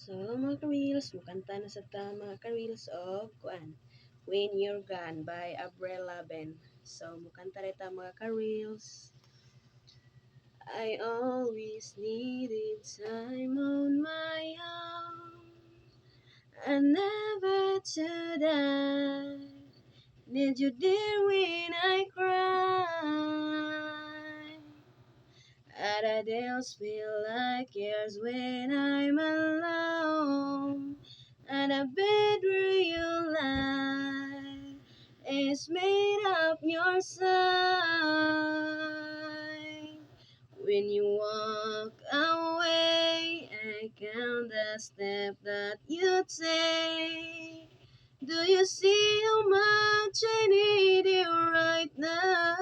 So, mga ka-reels, mukanta na sa ta mga ka-reels of kuan, When You're Gone by Avril Lavigne. So, mukanta rin ta mga ka-reels. I always needed time on my own. I never to die. Need you there when I cry. Other days feel like years when I'm alone. And a bed where you lie is made of your side. When you walk away, I count the step that you take. Do you see how much I need you right now?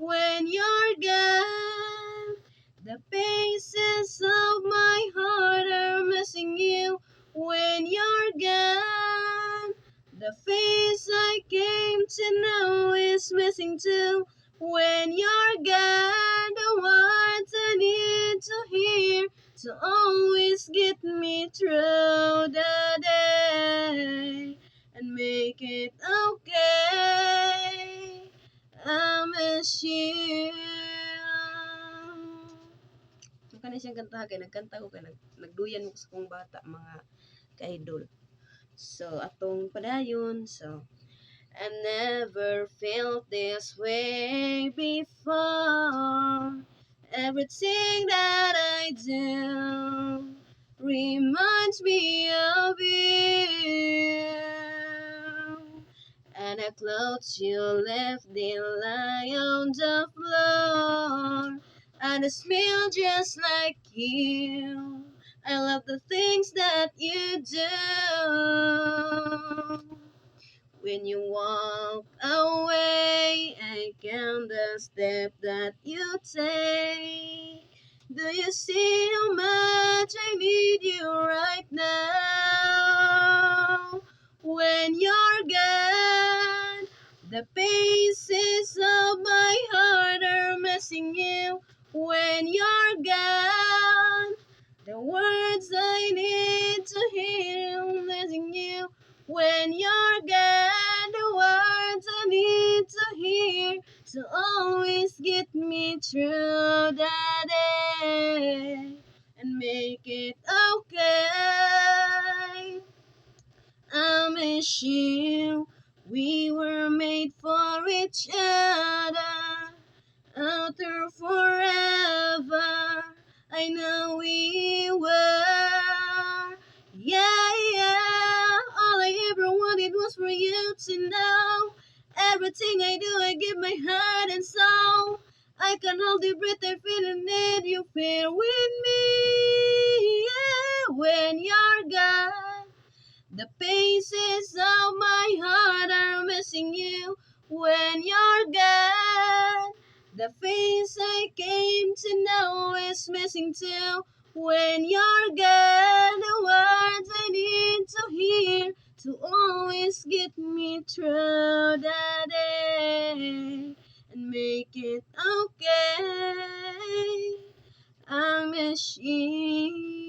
When you're gone, the pieces of my heart are missing you. When you're gone, the face I came to know is missing too. When you're gone, the words I need to hear to always get me through the day and make it okay. I miss you. So, kana siyang kanta kay nagkanta ko kay nagduyan ko sa kong bata mga ka-idol. So, atong padayon. So, I never felt this way before. Everything that I do reminds me of you. And the clothes you left, they lie on the floor. And I smell just like you. I love the things that you do. When you walk away, I count the step that you take. Do you see how much I need you right now? When you're gone, the pieces of my heart are missing you. When you're gone, the words I need to hear are missing you. When you're gone, the words I need to hear to always get me through the day and make it okay. I miss you. We were made for each other, out there forever. I know we were. Yeah, yeah. All I ever wanted was for you to know. Everything I do, I give my heart and soul. I can hold your breath, I feel the need you feel with me. Yeah, when you're gone, the pieces of my heart are missing you. When you're gone, the face I came to know is missing too. When you're gone, the words I need to hear to always get me through the day and make it okay. I miss you.